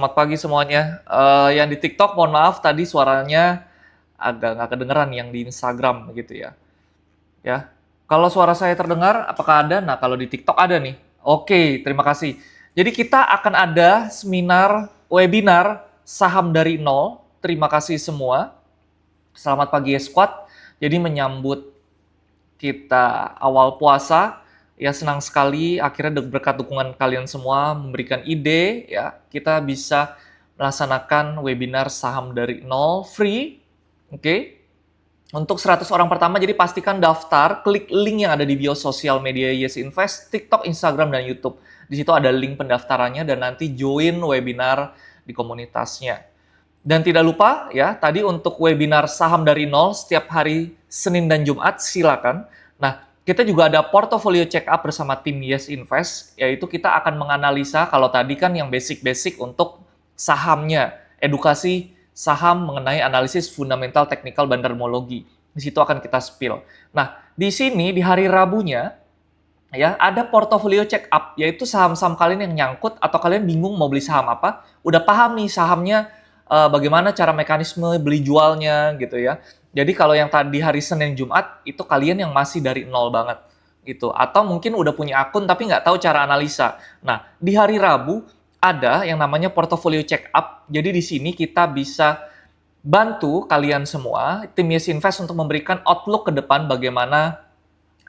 Selamat pagi semuanya. Yang di TikTok, mohon maaf tadi suaranya agak nggak kedengeran yang di Instagram gitu ya. Ya, kalau suara saya terdengar, apakah ada? Nah, kalau di TikTok ada nih. Oke, terima kasih. Jadi kita akan ada webinar saham dari nol. Terima kasih semua. Selamat pagi ya squad. Jadi menyambut kita awal puasa, ya senang sekali akhirnya berkat dukungan kalian semua memberikan ide ya kita bisa melaksanakan webinar saham dari nol free. Oke. Untuk 100 orang pertama, jadi pastikan daftar, klik link yang ada di bio sosial media Yes Invest, TikTok, Instagram, dan YouTube. Di situ ada link pendaftarannya dan nanti join webinar di komunitasnya. Dan tidak lupa ya, tadi untuk webinar saham dari nol setiap hari Senin dan Jumat silakan. Nah, kita juga ada portfolio check up bersama tim Yes Invest, yaitu kita akan menganalisa kalau tadi kan yang basic-basic untuk sahamnya, edukasi saham mengenai analisis fundamental, teknikal, dan dermologi. Di situ akan kita spill. Nah, di sini di hari Rabunya ya ada portfolio check up, yaitu saham-saham kalian yang nyangkut atau kalian bingung mau beli saham apa, udah paham nih sahamnya, bagaimana cara mekanisme beli jualnya gitu ya. Jadi kalau yang tadi hari Senin Jumat itu kalian yang masih dari nol banget gitu, atau mungkin udah punya akun tapi nggak tahu cara analisa. Nah, di hari Rabu ada yang namanya portfolio check up. Jadi di sini kita bisa bantu kalian semua, tim Yes Invest untuk memberikan outlook ke depan bagaimana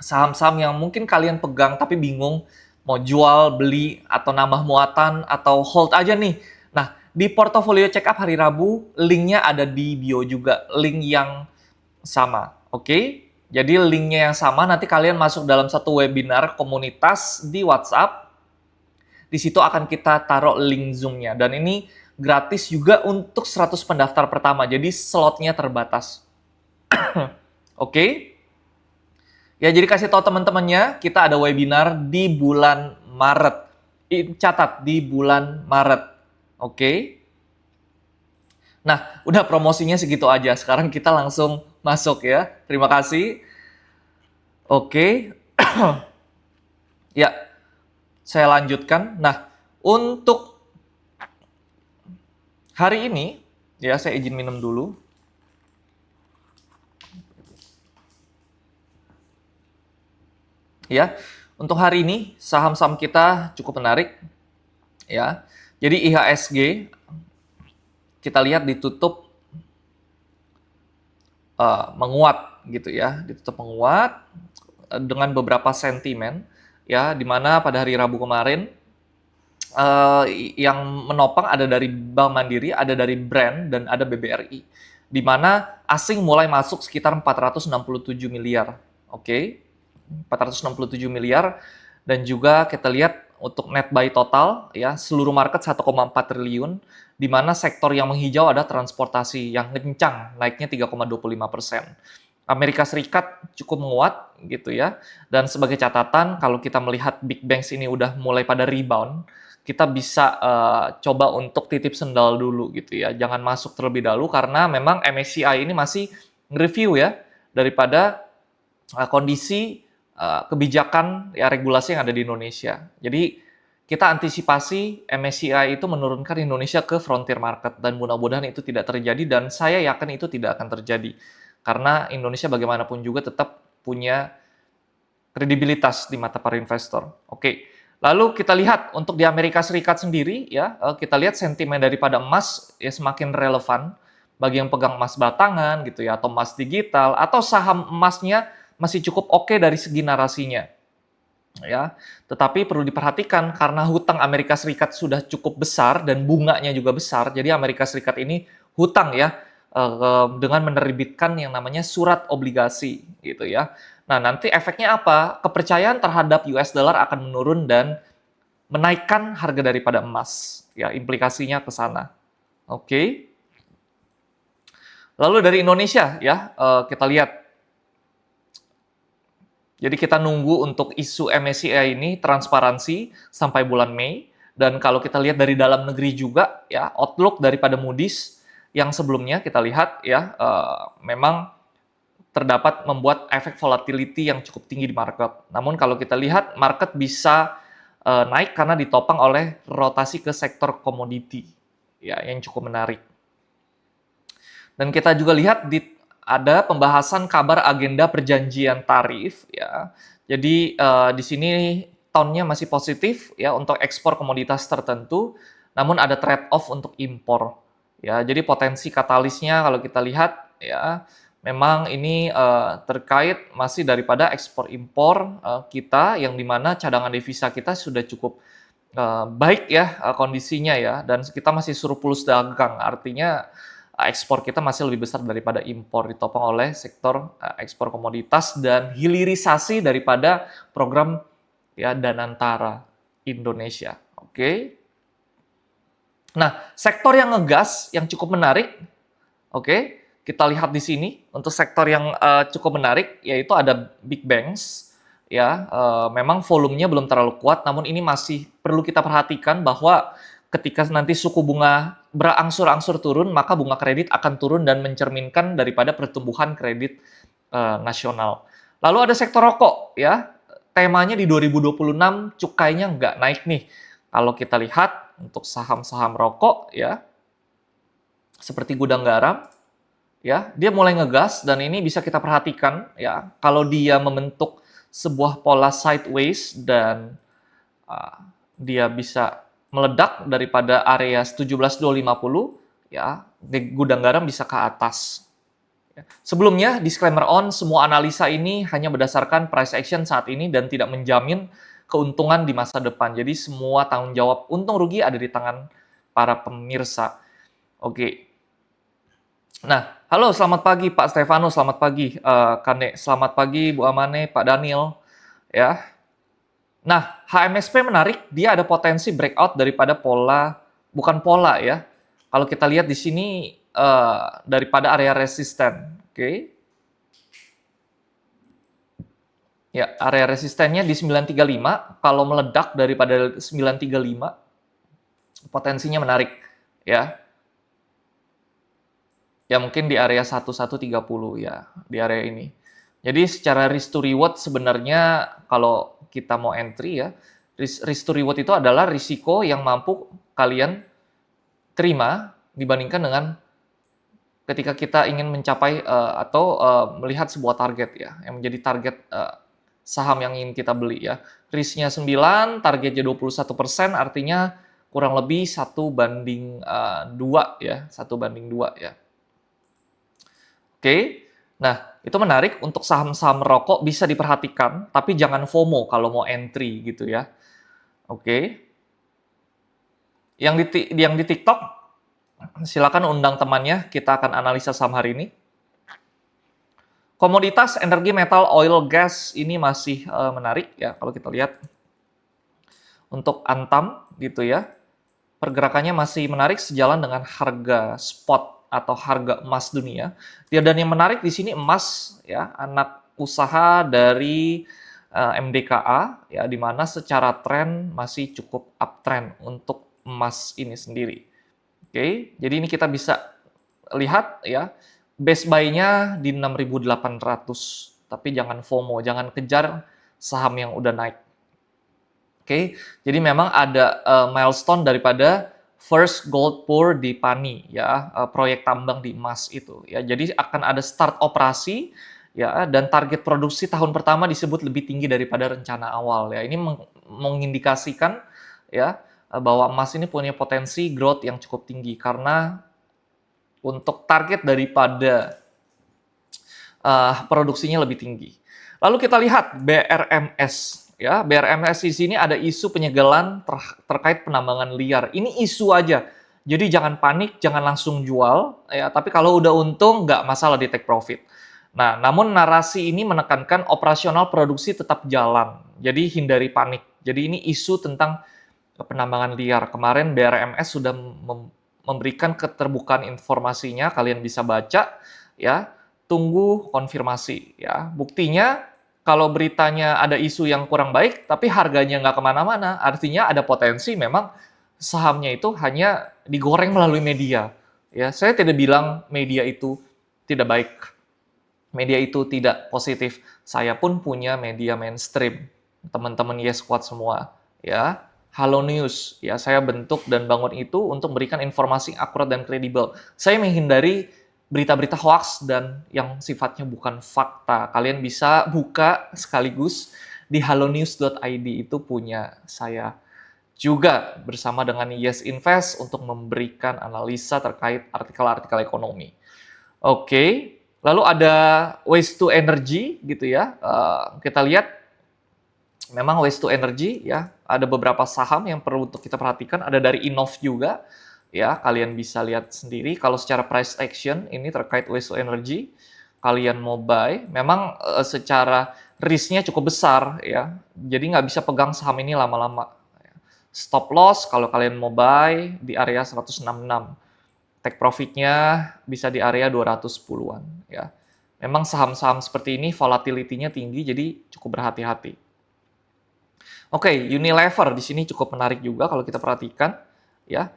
saham-saham yang mungkin kalian pegang tapi bingung mau jual, beli, atau nambah muatan, atau hold aja nih. Nah, di portfolio check up hari Rabu, linknya ada di bio juga, link yang sama, oke? Jadi linknya yang sama, nanti kalian masuk dalam satu webinar komunitas di WhatsApp, di situ akan kita taruh link Zoom-nya. Dan ini gratis juga untuk 100 pendaftar pertama, jadi slotnya terbatas. Oke? Ya, jadi kasih tahu teman-temannya, kita ada webinar di bulan Maret. Catat, di bulan Maret. Oke? Nah, udah promosinya segitu aja. Sekarang kita langsung masuk ya. Terima kasih. Oke. Ya, saya lanjutkan. Nah, untuk hari ini, ya saya izin minum dulu. Ya, untuk hari ini saham-saham kita cukup menarik. Ya, jadi IHSG kita lihat ditutup menguat gitu ya, ditutup menguat dengan beberapa sentimen ya, di mana pada hari Rabu kemarin yang menopang ada dari Bank Mandiri, ada dari Brand, dan ada BBRI, di mana asing mulai masuk sekitar 467 miliar, oke, 467 miliar, dan juga kita lihat untuk net buy total ya seluruh market 1,4 triliun, di mana sektor yang menghijau ada transportasi yang kencang naiknya 3,25%. Amerika Serikat cukup menguat gitu ya. Dan sebagai catatan kalau kita melihat big banks ini udah mulai pada rebound, kita bisa coba untuk titip sendal dulu gitu ya. Jangan masuk terlebih dahulu karena memang MSCI ini masih nge-review ya daripada kondisi kebijakan ya regulasi yang ada di Indonesia. Jadi kita antisipasi MSCI itu menurunkan Indonesia ke frontier market dan mudah-mudahan itu tidak terjadi dan saya yakin itu tidak akan terjadi. Karena Indonesia bagaimanapun juga tetap punya kredibilitas di mata para investor. Oke. Lalu kita lihat untuk di Amerika Serikat sendiri ya, kita lihat sentimen daripada emas ya semakin relevan bagi yang pegang emas batangan gitu ya atau emas digital atau saham emasnya masih cukup oke dari segi narasinya. Ya, tetapi perlu diperhatikan karena hutang Amerika Serikat sudah cukup besar dan bunganya juga besar. Jadi Amerika Serikat ini hutang ya dengan menerbitkan yang namanya surat obligasi gitu ya. Nah, nanti efeknya apa? Kepercayaan terhadap US dollar akan menurun dan menaikkan harga daripada emas. Ya, implikasinya ke sana. Oke. Lalu dari Indonesia ya, kita lihat. Jadi kita nunggu untuk isu MSCI ini transparansi sampai bulan Mei. Dan kalau kita lihat dari dalam negeri juga, ya outlook daripada Moody's yang sebelumnya kita lihat ya memang terdapat membuat efek volatility yang cukup tinggi di market. Namun kalau kita lihat market bisa naik karena ditopang oleh rotasi ke sektor komoditi. ya yang cukup menarik. Dan kita juga lihat ada pembahasan kabar agenda perjanjian tarif ya. Jadi di sini tone-nya masih positif ya untuk ekspor komoditas tertentu, namun ada trade off untuk impor. Ya, jadi potensi katalisnya kalau kita lihat ya memang ini terkait masih daripada ekspor impor kita yang dimana cadangan devisa kita sudah cukup baik ya kondisinya ya, dan kita masih surplus dagang, artinya ekspor kita masih lebih besar daripada impor, ditopang oleh sektor ekspor komoditas dan hilirisasi daripada program ya Danantara Indonesia. Oke. Nah, sektor yang ngegas yang cukup menarik, oke, kita lihat di sini untuk sektor yang cukup menarik yaitu ada big banks ya, memang volumenya belum terlalu kuat, namun ini masih perlu kita perhatikan bahwa ketika nanti suku bunga berangsur-angsur turun, maka bunga kredit akan turun dan mencerminkan daripada pertumbuhan kredit nasional. Lalu ada sektor rokok ya, temanya di 2026 cukainya nggak naik nih. Kalau kita lihat untuk saham-saham rokok ya, seperti Gudang Garam, ya dia mulai ngegas dan ini bisa kita perhatikan ya kalau dia membentuk sebuah pola sideways dan dia bisa meledak daripada area 17.250 ya Gudang Garam bisa ke atas. Sebelumnya disclaimer on, semua analisa ini hanya berdasarkan price action saat ini dan tidak menjamin keuntungan di masa depan. Jadi semua tanggung jawab untung rugi ada di tangan para pemirsa. Oke. Nah, halo, selamat pagi Pak Stefano, selamat pagi Kane, selamat pagi Bu Amane, Pak Daniel, ya. Nah, HMSP menarik, dia ada potensi breakout daripada pola, bukan pola ya. Kalau kita lihat di sini daripada area resisten, oke. Ya, area resistennya di 935, kalau meledak daripada 935, potensinya menarik, ya. Ya mungkin di area 1130 ya, di area ini. Jadi secara risk to reward sebenarnya kalau kita mau entry ya, risk to reward itu adalah risiko yang mampu kalian terima dibandingkan dengan ketika kita ingin mencapai atau melihat sebuah target ya, yang menjadi target saham yang ingin kita beli ya. Risknya 9, targetnya 21%, artinya kurang lebih 1/2 ya, 1/2 ya. Oke, nah itu menarik untuk saham-saham rokok bisa diperhatikan, tapi jangan FOMO kalau mau entry gitu ya. Oke, yang di TikTok silakan undang temannya, kita akan analisa saham hari ini. Komoditas energi, metal, oil, gas ini masih menarik ya kalau kita lihat. Untuk Antam gitu ya, pergerakannya masih menarik sejalan dengan harga spot atau harga emas dunia. Ya, dan yang menarik di sini emas ya, anak usaha dari MDKA ya, di mana secara tren masih cukup uptrend untuk emas ini sendiri. Oke, jadi ini kita bisa lihat ya, base buy-nya di 6.800. Tapi jangan FOMO, jangan kejar saham yang udah naik. Oke, jadi memang ada milestone daripada first gold pour di Pani ya, proyek tambang di emas itu ya. Jadi akan ada start operasi ya, dan target produksi tahun pertama disebut lebih tinggi daripada rencana awal ya. Ini mengindikasikan ya bahwa emas ini punya potensi growth yang cukup tinggi karena untuk target daripada produksinya lebih tinggi. Lalu kita lihat BRMS. Ya, BRMS di sini ada isu penyegelan terkait penambangan liar. Ini isu aja. Jadi jangan panik, jangan langsung jual. Ya, tapi kalau udah untung, nggak masalah di take profit. Nah, namun narasi ini menekankan operasional produksi tetap jalan. Jadi hindari panik. Jadi ini isu tentang penambangan liar. Kemarin BRMS sudah memberikan keterbukaan informasinya. Kalian bisa baca. Ya, tunggu konfirmasi. Ya, buktinya kalau beritanya ada isu yang kurang baik, tapi harganya nggak kemana-mana, artinya ada potensi memang sahamnya itu hanya digoreng melalui media. Ya, saya tidak bilang media itu tidak baik, media itu tidak positif. Saya pun punya media mainstream, teman-teman Yes Squad semua. Ya, Halo News. Ya, saya bentuk dan bangun itu untuk memberikan informasi akurat dan kredibel. Saya menghindari berita-berita hoax dan yang sifatnya bukan fakta. Kalian bisa buka sekaligus di halonews.id, itu punya saya juga bersama dengan Yes Invest untuk memberikan analisa terkait artikel-artikel ekonomi. Oke, lalu ada waste to energy gitu ya. Kita lihat memang waste to energy ya, ada beberapa saham yang perlu untuk kita perhatikan, ada dari Innov juga ya, kalian bisa lihat sendiri kalau secara price action ini terkait waste to energy, kalian mau buy, memang secara risknya cukup besar ya, jadi nggak bisa pegang saham ini lama-lama. Stop loss kalau kalian mau buy di area 166, take profitnya bisa di area 210-an ya. Memang saham-saham seperti ini volatility-nya tinggi, jadi cukup berhati-hati. Oke, Unilever di sini cukup menarik juga kalau kita perhatikan, ya.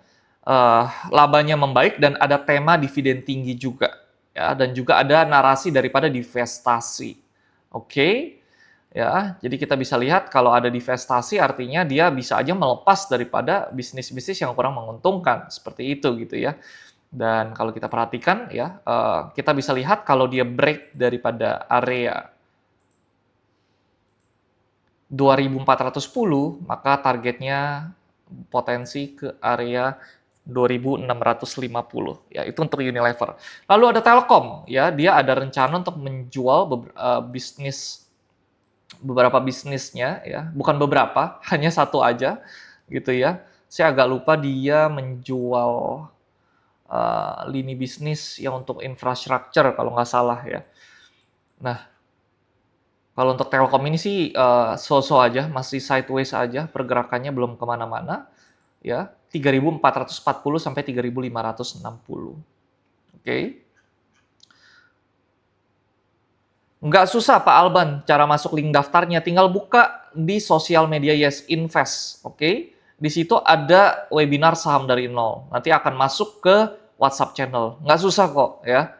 Labanya membaik dan ada tema dividen tinggi juga, ya, dan juga ada narasi daripada divestasi. Oke, ya. Jadi kita bisa lihat kalau ada divestasi artinya dia bisa aja melepas daripada bisnis-bisnis yang kurang menguntungkan, seperti itu gitu ya. Dan kalau kita perhatikan ya, kita bisa lihat kalau dia break daripada area 2410, maka targetnya potensi ke area 2650 ya, itu untuk Unilever. Lalu ada Telkom ya, dia ada rencana untuk menjual beberapa bisnisnya ya, bukan beberapa, hanya satu aja gitu ya. Saya agak lupa dia menjual lini bisnis yang untuk infrastruktur kalau nggak salah ya. Nah, kalau untuk Telkom ini sih so-so aja, masih sideways aja, pergerakannya belum kemana-mana, ya. 3.440 sampai 3.560. Oke. Nggak susah Pak Alban cara masuk link daftarnya, tinggal buka di sosial media Yes Invest. Oke. Di situ ada webinar saham dari nol. Nanti akan masuk ke WhatsApp channel. Nggak susah kok ya.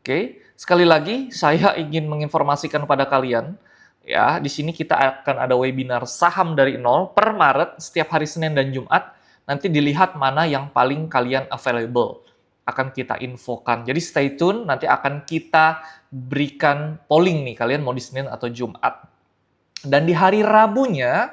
Oke, sekali lagi saya ingin menginformasikan pada kalian, ya, di sini kita akan ada webinar saham dari nol per Maret setiap hari Senin dan Jumat. Nanti dilihat mana yang paling kalian available, akan kita infokan. Jadi stay tune, nanti akan kita berikan polling nih, kalian mau di Senin atau Jumat. Dan di hari Rabunya,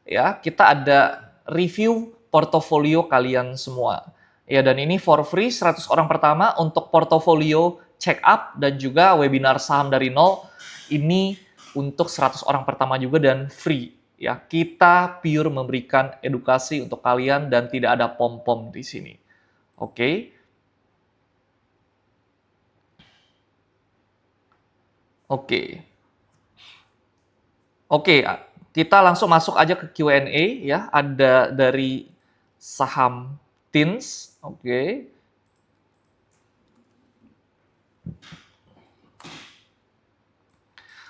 ya, kita ada review portofolio kalian semua. Ya, dan ini for free 100 orang pertama untuk portofolio check up dan juga webinar saham dari nol. Ini untuk 100 orang pertama juga dan free. Ya, kita pure memberikan edukasi untuk kalian dan tidak ada pom-pom di sini. Oke. Oke. Oke, kita langsung masuk aja ke Q&A ya. Ada dari saham TINS. Oke.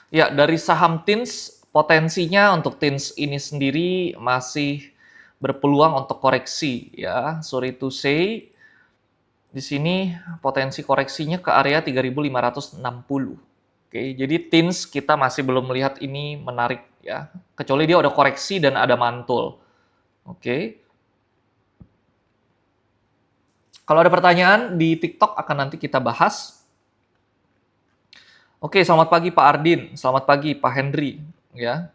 Ya, dari saham TINS, potensinya untuk TINS ini sendiri masih berpeluang untuk koreksi ya. Sorry to say, di sini potensi koreksinya ke area 3.560. Oke, jadi TINS kita masih belum melihat ini menarik ya. Kecuali dia udah koreksi dan ada mantul. Oke. Kalau ada pertanyaan di TikTok akan nanti kita bahas. Oke, selamat pagi Pak Ardin, selamat pagi Pak Henry, ya.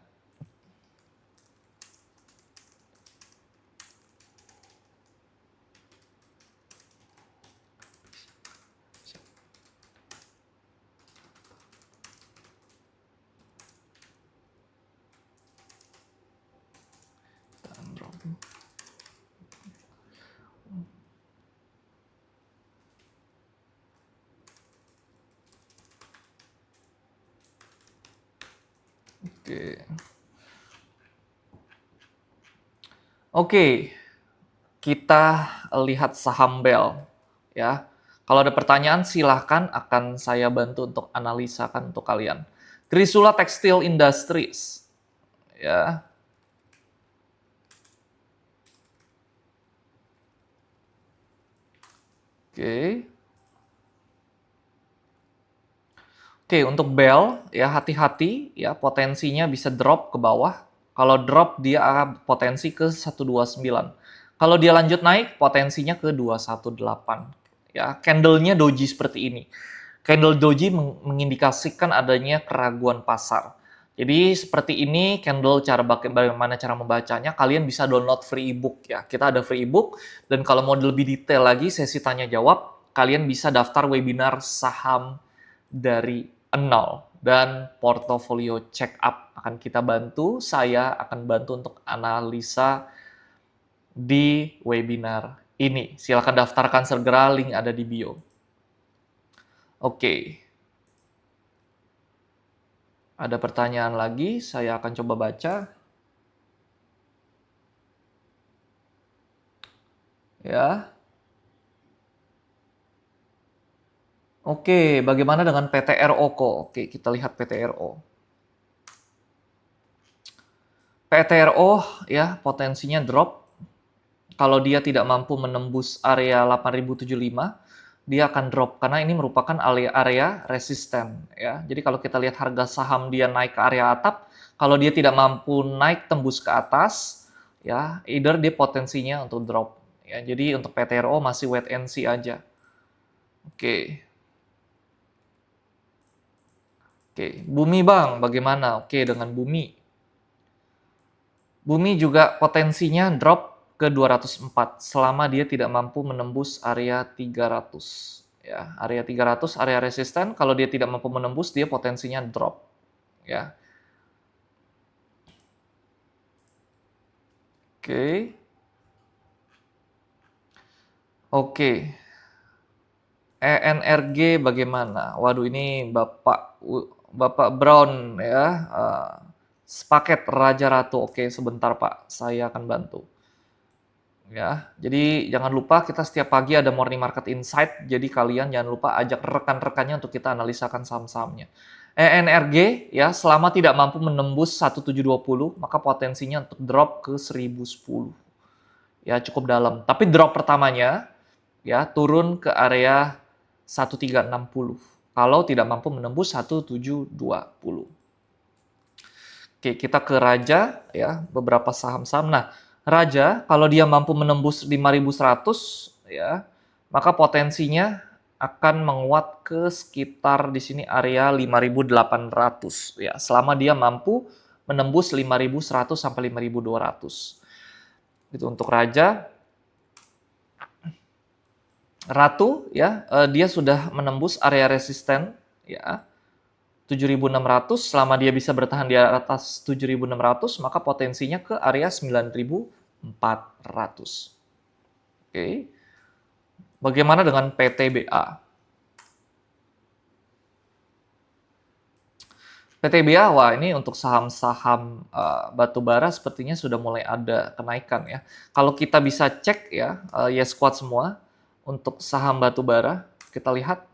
Oke. Oke, kita lihat saham Bell ya. Kalau ada pertanyaan silahkan akan saya bantu untuk analisakan untuk kalian. Trisula Textile Industries ya. Oke. Oke, untuk Bell ya hati-hati ya potensinya bisa drop ke bawah Kalau drop dia akan potensi ke 129. Kalau dia lanjut naik potensinya ke 218. Ya, candle-nya doji seperti ini. Candle doji mengindikasikan adanya keraguan pasar. Jadi seperti ini candle, bagaimana cara membacanya, kalian bisa download free ebook ya. Kita ada free ebook, dan kalau mau lebih detail lagi sesi tanya jawab, kalian bisa daftar webinar saham dari nol, dan portofolio check up akan kita bantu. Saya akan bantu untuk analisa di webinar ini. Silakan daftarkan segera, link ada di bio. Oke. Ada pertanyaan lagi, saya akan coba baca. Ya. Oke, bagaimana dengan PTRO kok? Oke, kita lihat PTRO. PTRO ya, potensinya drop. Kalau dia tidak mampu menembus area 8075, dia akan drop karena ini merupakan area resisten ya. Jadi kalau kita lihat harga saham dia naik ke area atap, kalau dia tidak mampu naik tembus ke atas ya, either dia potensinya untuk drop ya. Jadi untuk PTRO masih wait and see aja. Oke. Oke, Bumi Bang, bagaimana? Oke, dengan Bumi. Bumi juga potensinya drop ke 204 selama dia tidak mampu menembus area 300. Ya, area 300 area resisten, kalau dia tidak mampu menembus dia potensinya drop. Ya. Oke. Oke. ENRG bagaimana? Waduh, ini Bapak Brown ya. Sepaket Raja Ratu. Oke, sebentar Pak, saya akan bantu. Ya, jadi jangan lupa kita setiap pagi ada morning market insight. Jadi kalian jangan lupa ajak rekan-rekannya untuk kita analisakan saham-sahamnya. ENRG ya, selama tidak mampu menembus 1720, maka potensinya untuk drop ke 1010. Ya, cukup dalam. Tapi drop pertamanya ya turun ke area 1360 kalau tidak mampu menembus 1720. Oke, kita ke Raja ya, beberapa saham-saham. Nah, Raja kalau dia mampu menembus 5100 ya, maka potensinya akan menguat ke sekitar di sini area 5800 ya, selama dia mampu menembus 5100 sampai 5200. Itu untuk Raja. Ratu ya, dia sudah menembus area resisten ya 7.600. Selama dia bisa bertahan di atas 7.600, maka potensinya ke area 9.400. Oke. Bagaimana dengan PTBA? PTBA, wah ini untuk saham-saham batubara sepertinya sudah mulai ada kenaikan ya. Kalau kita bisa cek ya, yes squad semua, untuk saham batubara, kita lihat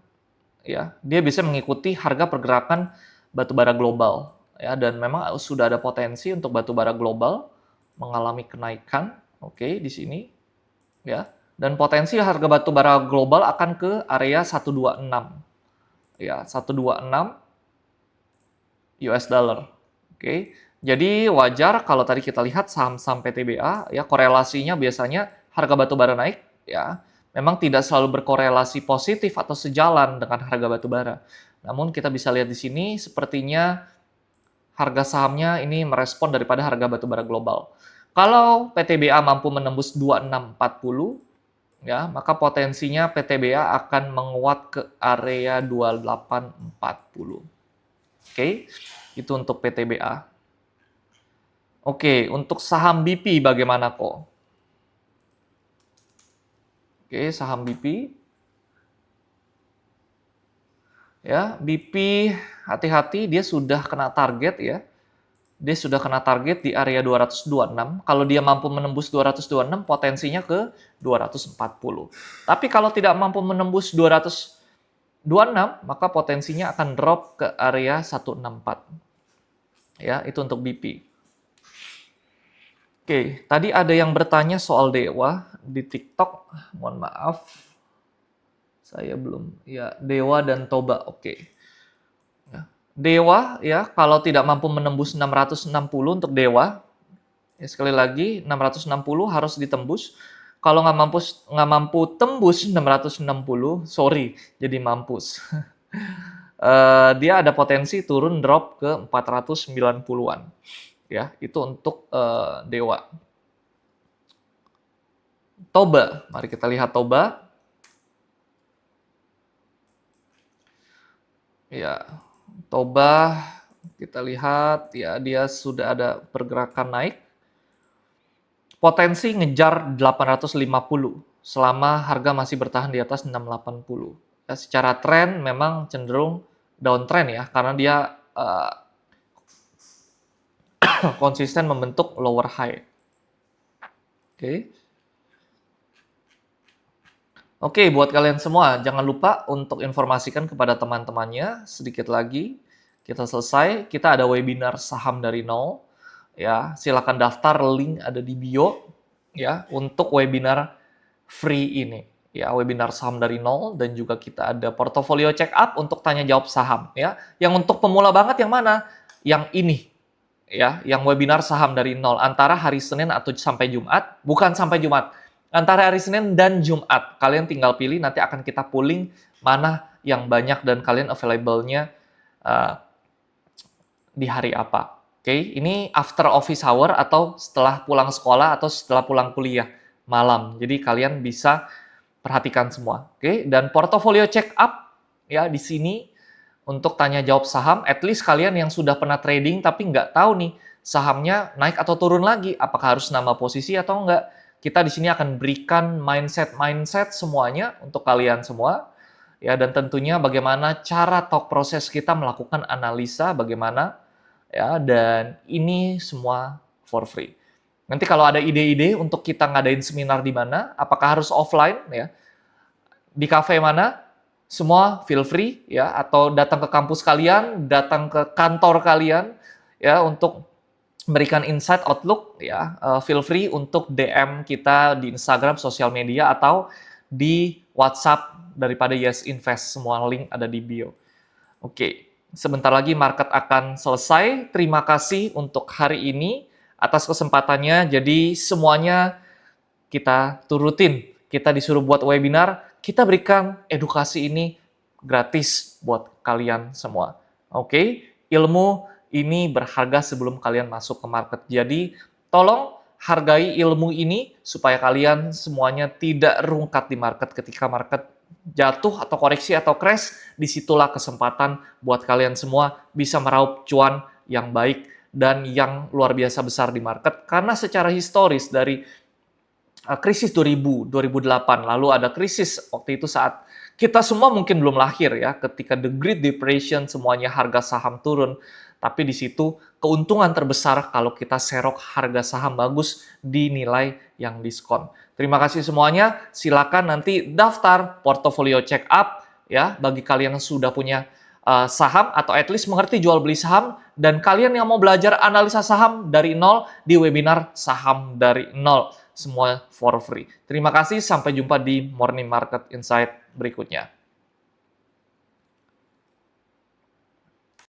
ya, dia bisa mengikuti harga pergerakan batubara global ya, dan memang sudah ada potensi untuk batubara global mengalami kenaikan. Oke, di sini ya. Dan potensi harga batubara global akan ke area 126. Ya, 126 US dollar. Oke. Jadi wajar kalau tadi kita lihat saham-saham PTBA ya, korelasinya biasanya harga batubara naik ya. Memang tidak selalu berkorelasi positif atau sejalan dengan harga batubara. Namun kita bisa lihat di sini sepertinya harga sahamnya ini merespon daripada harga batubara global. Kalau PTBA mampu menembus 2640 ya, maka potensinya PTBA akan menguat ke area 2840. Oke. Itu untuk PTBA. Oke, untuk saham BP bagaimana kok? Oke, saham BP. Ya, BP hati-hati, dia sudah kena target ya. Dia sudah kena target di area 226. Kalau dia mampu menembus 226, potensinya ke 240. Tapi kalau tidak mampu menembus 226, maka potensinya akan drop ke area 164. Ya, itu untuk BP. Oke, tadi ada yang bertanya soal Dewa di TikTok. Mohon maaf, saya belum. Ya, Dewa dan Toba. Oke. Ya. Dewa ya, kalau tidak mampu menembus 660 untuk Dewa, Ya, sekali lagi 660 harus ditembus. Kalau nggak mampu tembus 660, sorry, jadi mampus. Dia ada potensi turun drop ke 490-an. Ya, itu untuk Dewa. Toba, mari kita lihat Toba. Ya, Toba kita lihat ya dia sudah ada pergerakan naik. Potensi ngejar 850 selama harga masih bertahan di atas 680. Ya, secara tren memang cenderung downtrend ya karena dia konsisten membentuk lower high. Oke. Oke, buat kalian semua, jangan lupa untuk informasikan kepada teman-temannya. Sedikit lagi, kita selesai. Kita ada webinar saham dari nol. Ya, silakan daftar, link ada di bio. Ya, untuk webinar free ini. Ya, webinar saham dari nol dan juga kita ada portofolio check up untuk tanya jawab saham. Ya, yang untuk pemula banget yang mana? Yang ini. Ya, yang webinar saham dari nol antara hari Senin atau sampai Jumat, bukan sampai Jumat. Antara hari Senin dan Jumat, kalian tinggal pilih, nanti akan kita pooling mana yang banyak dan kalian available-nya di hari apa. Oke, ini after office hour atau setelah pulang sekolah atau setelah pulang kuliah malam. Jadi kalian bisa perhatikan semua. Oke, dan portofolio check up ya di sini untuk tanya jawab saham. At least kalian yang sudah pernah trading tapi nggak tahu nih sahamnya naik atau turun lagi, apakah harus nambah posisi atau enggak. Kita di sini akan berikan mindset semuanya untuk kalian semua. Ya, dan tentunya bagaimana cara talk proses kita melakukan analisa bagaimana ya, dan ini semua for free. Nanti kalau ada ide-ide untuk kita ngadain seminar di mana, apakah harus offline ya, di cafe mana, semua feel free ya, atau datang ke kampus kalian, datang ke kantor kalian ya untuk memberikan insight outlook ya, feel free untuk DM kita di Instagram, sosial media atau di WhatsApp daripada Yes Invest. Semua link ada di bio. Oke, sebentar lagi market akan selesai. Terima kasih untuk hari ini atas kesempatannya. Jadi semuanya kita turutin. Kita disuruh buat webinar, kita berikan edukasi ini gratis buat kalian semua. Oke, ilmu ini berharga sebelum kalian masuk ke market. Jadi, tolong hargai ilmu ini supaya kalian semuanya tidak rungkat di market ketika market jatuh atau koreksi atau crash. Disitulah kesempatan buat kalian semua bisa meraup cuan yang baik dan yang luar biasa besar di market. Karena secara historis dari krisis 2008, lalu ada krisis waktu itu saat kita semua mungkin belum lahir ya, ketika the Great Depression semuanya harga saham turun, tapi di situ keuntungan terbesar kalau kita serok harga saham bagus di nilai yang diskon. Terima kasih semuanya, silakan nanti daftar portofolio check up ya bagi kalian yang sudah punya saham atau at least mengerti jual beli saham, dan kalian yang mau belajar analisa saham dari nol di webinar saham dari nol. Semua for free. Terima kasih, sampai jumpa di Morning Market Insight berikutnya.